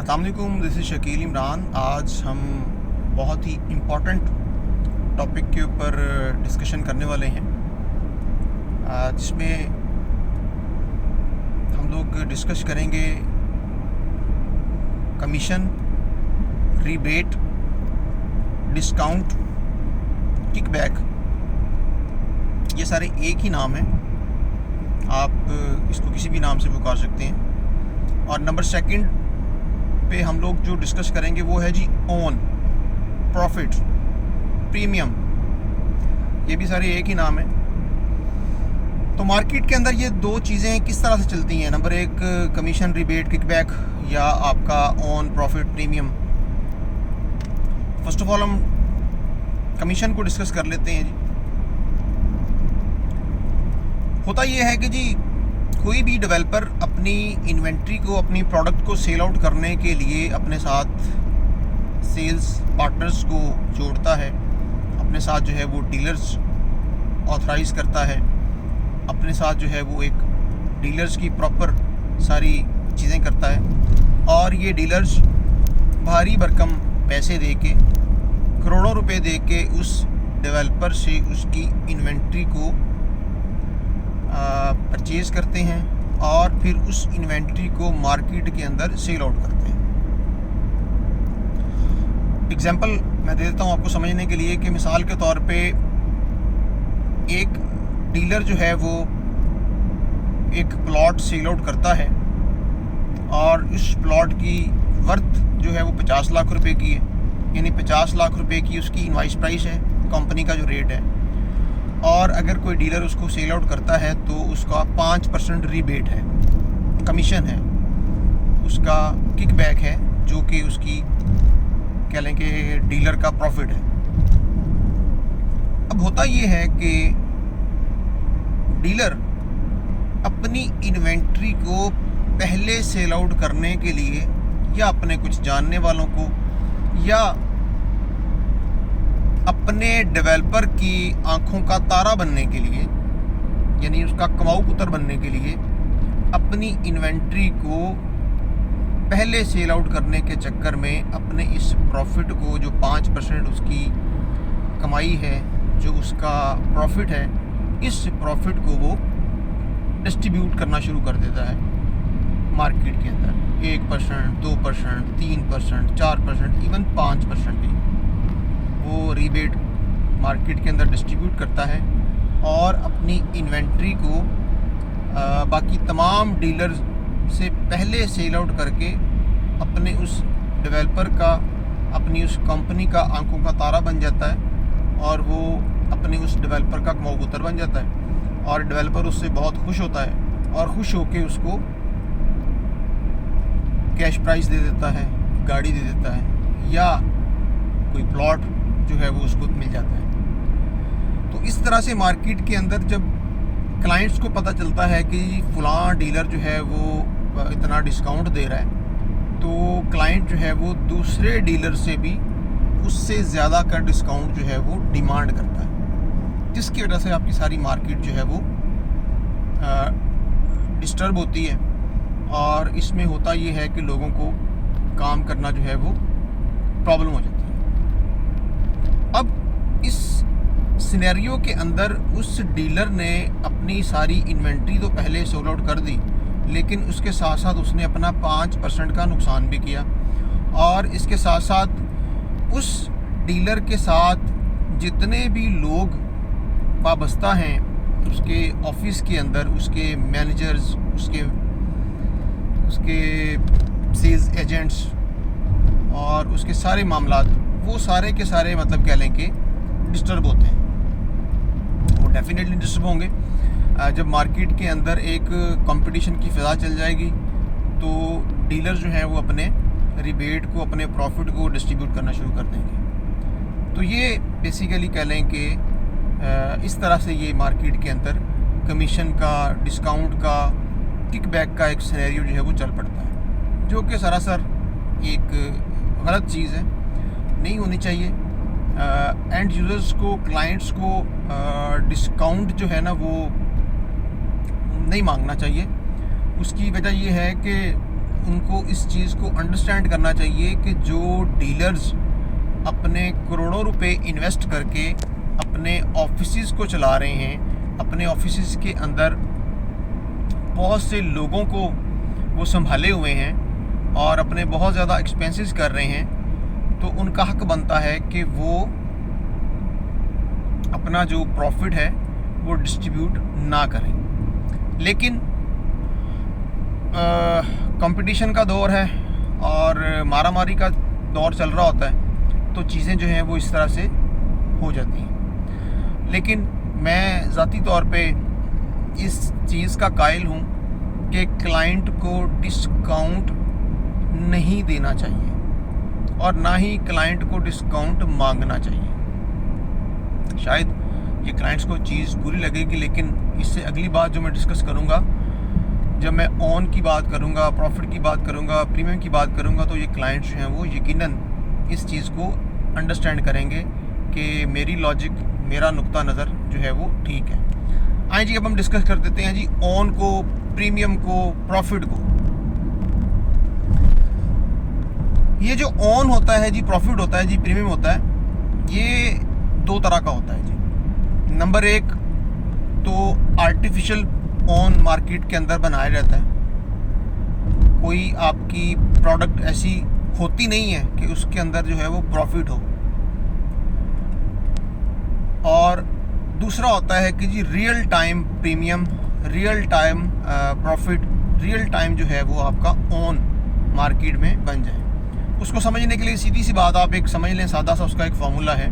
अस्सलाम वालेकुम, this is Shakeel Imran. आज हम बहुत ही इम्पोर्टेंट टॉपिक के ऊपर डिस्कशन करने वाले हैं, जिसमें हम लोग डिस्कस करेंगे कमीशन, रिबेट, डिस्काउंट, किकबैक। ये सारे एक ही नाम हैं, आप इसको किसी भी नाम से पुकार सकते हैं। और नंबर सेकंड पे हम लोग जो डिस्कस करेंगे वो है जी ओन, प्रॉफिट, प्रीमियम। ये भी सारे एक ही नाम है। तो मार्केट के अंदर ये दो चीज़ें किस तरह से चलती हैं, नंबर एक कमीशन, रिबेट, किकबैक, या आपका own, profit, premium. First of all हम कमीशन को डिस्कस कर लेते हैं जी। होता ये है कि जी कोई भी डेवलपर अपनी इन्वेंट्री को, अपनी प्रोडक्ट को सेल आउट करने के लिए अपने साथ सेल्स पार्टनर्स को जोड़ता है, अपने साथ जो है वो डीलर्स ऑथराइज करता है, अपने साथ जो है वो एक डीलर्स की प्रॉपर सारी चीज़ें करता है। और ये डीलर्स भारी भरकम पैसे दे के, करोड़ों रुपए दे के उस डेवलपर से उसकी इन्वेंट्री को परचेज़ करते हैं और फिर उस इन्वेंट्री को मार्केट के अंदर सेल आउट करते हैं। एग्जांपल मैं दे देता हूँ आपको समझने के लिए कि मिसाल के तौर पे एक डीलर जो है वो एक प्लॉट सेल आउट करता है और उस प्लॉट की वर्थ जो है वो 50 लाख रुपए की है, यानी 50 लाख रुपए की उसकी इनवाइस प्राइस है, कंपनी का जो रेट है। और अगर कोई डीलर उसको सेल आउट करता है तो उसका 5% रिबेट है, कमीशन है, उसका किकबैक है, जो कि उसकी कह लें कि डीलर का प्रॉफिट है। अब होता ये है कि डीलर अपनी इन्वेंट्री को पहले सेल आउट करने के लिए या अपने कुछ जानने वालों को या अपने डेवलपर की आंखों का तारा बनने के लिए, यानी उसका कमाऊ पुत्र बनने के लिए, अपनी इन्वेंट्री को पहले सेल आउट करने के चक्कर में अपने इस प्रॉफिट को, जो 5% उसकी कमाई है, जो उसका प्रॉफिट है, इस प्रॉफिट को वो डिस्ट्रीब्यूट करना शुरू कर देता है मार्केट के अंदर। 1%, 2%, 3%, 4%, इवन 5% भी वो रिबेट मार्केट के अंदर डिस्ट्रीब्यूट करता है और अपनी इन्वेंट्री को बाकी तमाम डीलर से पहले सेल आउट करके अपने उस डेवलपर का, अपनी उस कंपनी का आंखों का तारा बन जाता है और वो अपने उस डेवलपर का कमाऊ पुत्र बन जाता है। और डेवलपर उससे बहुत खुश होता है और खुश होके उसको कैश प्राइस दे देता है, गाड़ी दे देता है, या कोई प्लॉट जो है वो उसको मिल जाता है। तो इस तरह से मार्केट के अंदर जब क्लाइंट्स को पता चलता है कि फलां डीलर जो है वो इतना डिस्काउंट दे रहा है, तो क्लाइंट जो है वो दूसरे डीलर से भी उससे ज़्यादा का डिस्काउंट जो है वो डिमांड करता है, जिसकी वजह से आपकी सारी मार्केट जो है वो डिस्टर्ब होती है। और इसमें होता ये है कि लोगों को काम करना जो है वो प्रॉब्लम हो जाती है। अब इस सिनेरियो के अंदर उस डीलर ने अपनी सारी इन्वेंट्री तो पहले सोल्ड आउट कर दी, लेकिन उसके साथ साथ उसने अपना 5% का नुकसान भी किया। और इसके साथ साथ उस डीलर के साथ जितने भी लोग वाबस्ता हैं उसके ऑफिस के अंदर, उसके मैनेजर्स, उसके सेल्स एजेंट्स और उसके सारे मामलात, वो सारे के सारे मतलब कह लें कि डिस्टर्ब होते हैं। वो डेफिनेटली डिस्टर्ब होंगे जब मार्केट के अंदर एक कंपटीशन की फ़िज़ा चल जाएगी, तो डीलर जो हैं वो अपने रिबेट को, अपने प्रॉफिट को डिस्ट्रीब्यूट करना शुरू कर देंगे। तो ये बेसिकली कह लें कि इस तरह से ये मार्केट के अंदर कमीशन का, डिस्काउंट का, किकबैक का एक सिनेरियो जो है वो चल पड़ता है, जो कि सरासर एक गलत चीज़ है, नहीं होनी चाहिए। एंड यूज़र्स को, क्लाइंट्स को डिस्काउंट जो है ना वो नहीं मांगना चाहिए। उसकी वजह ये है कि उनको इस चीज़ को अंडरस्टैंड करना चाहिए कि जो डीलर्स अपने करोड़ों रुपए इन्वेस्ट करके अपने ऑफिसेज को चला रहे हैं, अपने ऑफिसेज के अंदर बहुत से लोगों को वो संभाले हुए हैं और अपने बहुत ज़्यादा एक्सपेंसेस कर रहे हैं, तो उनका हक बनता है कि वो अपना जो प्रॉफिट है वो डिस्ट्रीब्यूट ना करें। लेकिन कंपटीशन का दौर है और मारामारी का दौर चल रहा होता है, तो चीज़ें जो हैं वो इस तरह से हो जाती हैं। लेकिन मैं ज़ाती तौर पे इस चीज़ का कायल हूँ कि क्लाइंट को डिस्काउंट नहीं देना चाहिए और ना ही क्लाइंट को डिस्काउंट मांगना चाहिए। शायद ये क्लाइंट्स को चीज़ बुरी लगेगी, लेकिन इससे अगली बात जो मैं डिस्कस करूँगा, जब मैं ऑन की बात करूँगा, प्रॉफिट की बात करूँगा, प्रीमियम की बात करूँगा, तो ये क्लाइंट्स जो हैं वो यकीनन इस चीज़ को अंडरस्टैंड करेंगे कि मेरी लॉजिक, मेरा नुक्ता नज़र जो है वो ठीक है। आइए जी, अब हम डिस्कस कर देते हैं जी ऑन को, प्रीमियम को, प्रॉफिट को। ये जो ऑन होता है जी, प्रॉफिट होता है जी, प्रीमियम होता है, ये दो तरह का होता है जी। नंबर एक तो आर्टिफिशियल ऑन मार्केट के अंदर बनाया जाता है। कोई आपकी प्रोडक्ट ऐसी होती नहीं है कि उसके अंदर जो है वो प्रॉफिट हो। और दूसरा होता है कि जी real time premium, real time profit, real time जो है वो आपका ऑन मार्केट में बन जाए। उसको समझने के लिए सीधी सी बात आप एक समझ लें, सादा सा उसका एक फार्मूला है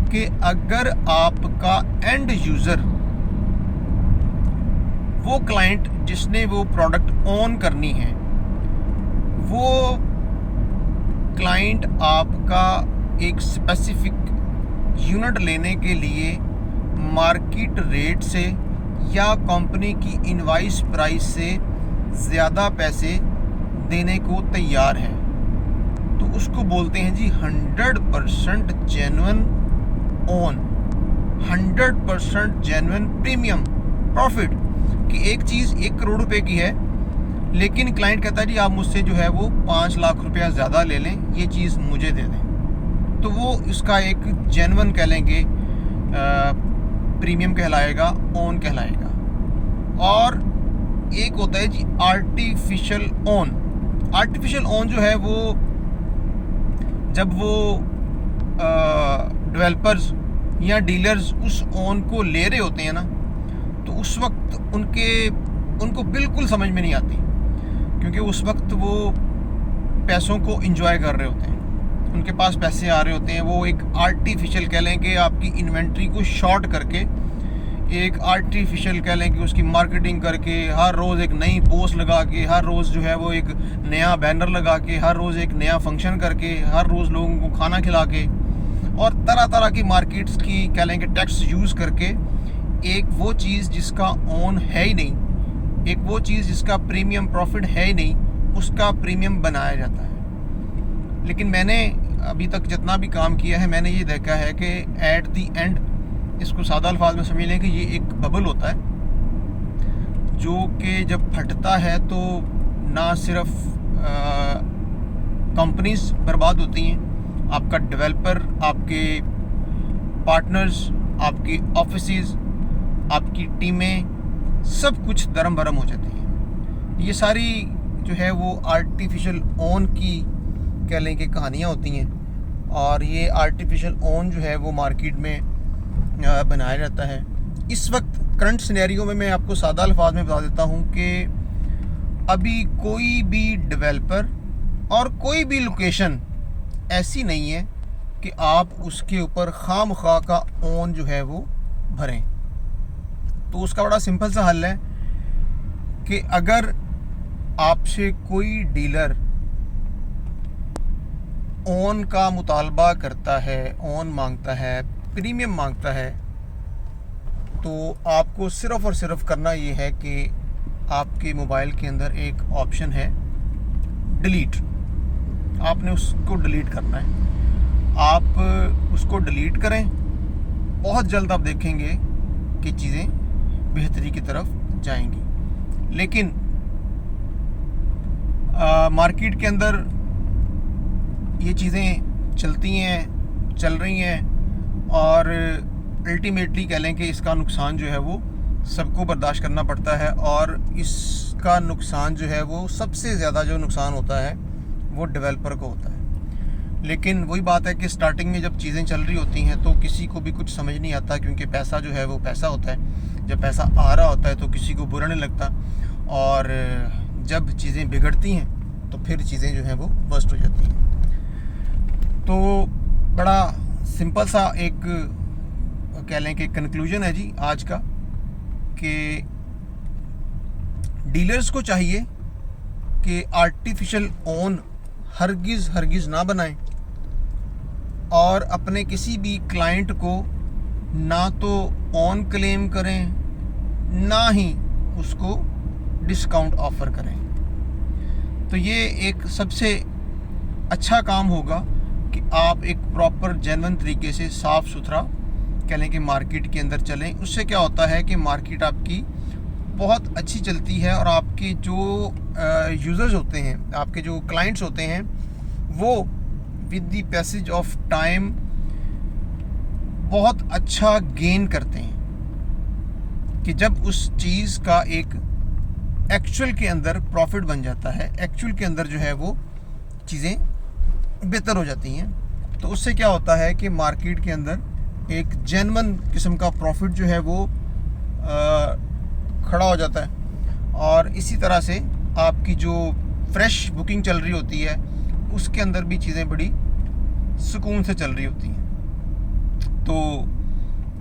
कि अगर आपका एंड यूज़र, वो क्लाइंट जिसने वो प्रोडक्ट ऑन करनी है, वो क्लाइंट आपका एक स्पेसिफिक यूनिट लेने के लिए मार्केट रेट से या कंपनी की इनवाइस प्राइस से ज़्यादा पैसे देने को तैयार है, तो उसको बोलते हैं जी 100% genuine on, 100% genuine premium profit. कि एक चीज़ 1 करोड़ रुपए की है, लेकिन क्लाइंट कहता है जी आप मुझसे जो है वो 5 लाख रुपया ज़्यादा ले लें, ये चीज़ मुझे दे दें, तो वो इसका एक जेन्युइन कह लेंगे, प्रीमियम कहलाएगा, ऑन कहलाएगा। और एक होता है जी आर्टिफिशियल ऑन। आर्टिफिशियल ऑन जो है वो जब वो डेवलपर्स या डीलर्स उस ऑन को ले रहे होते हैं ना, तो उस वक्त उनको बिल्कुल समझ में नहीं आती, क्योंकि उस वक्त वो पैसों को एंजॉय कर रहे होते हैं, उनके पास पैसे आ रहे होते हैं। वो एक आर्टिफिशियल कह लें कि आपकी इन्वेंट्री को शॉर्ट करके, एक आर्टिफिशियल कह लें कि उसकी मार्केटिंग करके, हर रोज़ एक नई पोस्ट लगा के, हर रोज़ जो है वो एक नया बैनर लगा के, हर रोज़ एक नया फंक्शन करके, हर रोज़ लोगों को खाना खिला के, और तरह तरह की मार्केट्स की कह लें कि टैक्स यूज़ करके एक वो चीज़ जिसका ऑन है ही नहीं, एक वो चीज़ जिसका प्रीमियम प्रॉफिट है ही नहीं, उसका प्रीमियम बनाया जाता है। लेकिन मैंने अभी तक जितना भी काम किया है, मैंने ये देखा है कि एट दी एंड, इसको सादा अल्फाज में समझ लें कि ये एक बबल होता है जो कि जब फटता है तो ना सिर्फ कंपनीज बर्बाद होती हैं, आपका डेवलपर, आपके पार्टनर्स, आपकी ऑफिसेज, आपकी टीमें, सब कुछ दरम बरम हो जाती हैं। ये सारी जो है वो आर्टिफिशियल ऑन की कह लें कि कहानियाँ होती हैं, और ये आर्टिफिशियल ऑन जो है वो मार्केट में बनाया जाता है। इस वक्त करंट सिनेरियो में मैं आपको सादा अल्फाज में बता देता हूँ कि अभी कोई भी डेवलपर और कोई भी लोकेशन ऐसी नहीं है कि आप उसके ऊपर खामखा का ऑन जो है वो भरें। तो उसका बड़ा सिंपल सा हल है कि अगर आपसे कोई डीलर ऑन का मुतालबा करता है, ऑन मांगता है, प्रीमियम मांगता है, तो आपको सिर्फ़ और सिर्फ करना ये है कि आपके मोबाइल के अंदर एक ऑप्शन है डिलीट, आपने उसको डिलीट करना है। आप उसको डिलीट करें, बहुत जल्द आप देखेंगे कि चीज़ें बेहतरी की तरफ जाएंगी। लेकिन मार्केट के अंदर ये चीज़ें चलती हैं, चल रही हैं और अल्टीमेटली कह लें कि इसका नुकसान जो है वो सबको बर्दाश्त करना पड़ता है। और इसका नुकसान जो है वो सबसे ज़्यादा जो नुकसान होता है वो डेवलपर को होता है। लेकिन वही बात है कि स्टार्टिंग में जब चीज़ें चल रही होती हैं तो किसी को भी कुछ समझ नहीं आता, क्योंकि पैसा जो है वो पैसा होता है। जब पैसा आ रहा होता है तो किसी को बुरा नहीं लगता, और जब चीज़ें बिगड़ती हैं तो फिर चीज़ें जो हैं वो बस्ट हो जाती हैं। तो बड़ा सिंपल सा एक कह लें कि कंक्लूजन है जी आज का, कि डीलर्स को चाहिए कि आर्टिफिशियल ओन हरगिज़ ना बनाएं, और अपने किसी भी क्लाइंट को ना तो ऑन क्लेम करें ना ही उसको डिस्काउंट ऑफ़र करें। तो ये एक सबसे अच्छा काम होगा कि आप एक प्रॉपर जेन्युइन तरीके से साफ़ सुथरा कह लें कि मार्केट के अंदर चलें। उससे क्या होता है कि मार्केट आपकी बहुत अच्छी चलती है, और आपके जो यूज़र्स होते हैं, आपके जो क्लाइंट्स होते हैं, वो with the passage of time बहुत अच्छा गेन करते हैं। कि जब उस चीज़ का एक एक्चुअल के अंदर प्रॉफिट बन जाता है, एक्चुअल के अंदर जो है वो चीज़ें बेहतर हो जाती हैं, तो उससे क्या होता है कि मार्केट के अंदर एक जेन्युइन किस्म का प्रॉफिट जो है वो खड़ा हो जाता है। और इसी तरह से आपकी जो फ्रेश बुकिंग चल रही होती है उसके अंदर भी चीज़ें बड़ी सुकून से चल रही होती हैं। तो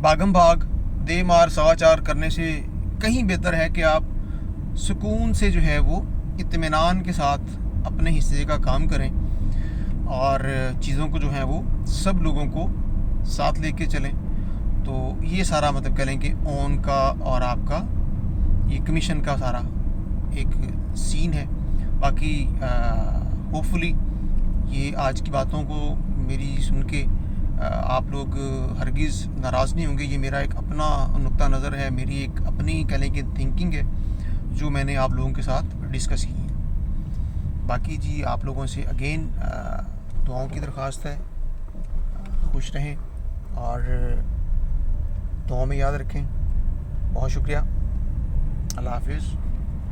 भागम भाग दे मार सवा चार करने से कहीं बेहतर है कि आप सुकून से जो है वो इत्मीनान के साथ अपने हिस्से का काम करें, और चीज़ों को जो है वो सब लोगों को साथ लेके चलें। तो ये सारा मतलब कह लें कि ऑन का और आपका ये कमीशन का सारा एक सीन है। बाकी होपफुली ये आज की बातों को मेरी सुन के आप लोग हरगिज़ नाराज़ नहीं होंगे। ये मेरा एक अपना नुक्ता नज़र है, मेरी एक अपनी कह लें कि थिंकिंग है जो मैंने आप लोगों के साथ डिस्कस की है। बाकी जी आप लोगों से अगेन दुआओं की दरख्वास्त है, खुश रहें और दुआओं में याद रखें। बहुत शुक्रिया, अल्लाह हाफिज़।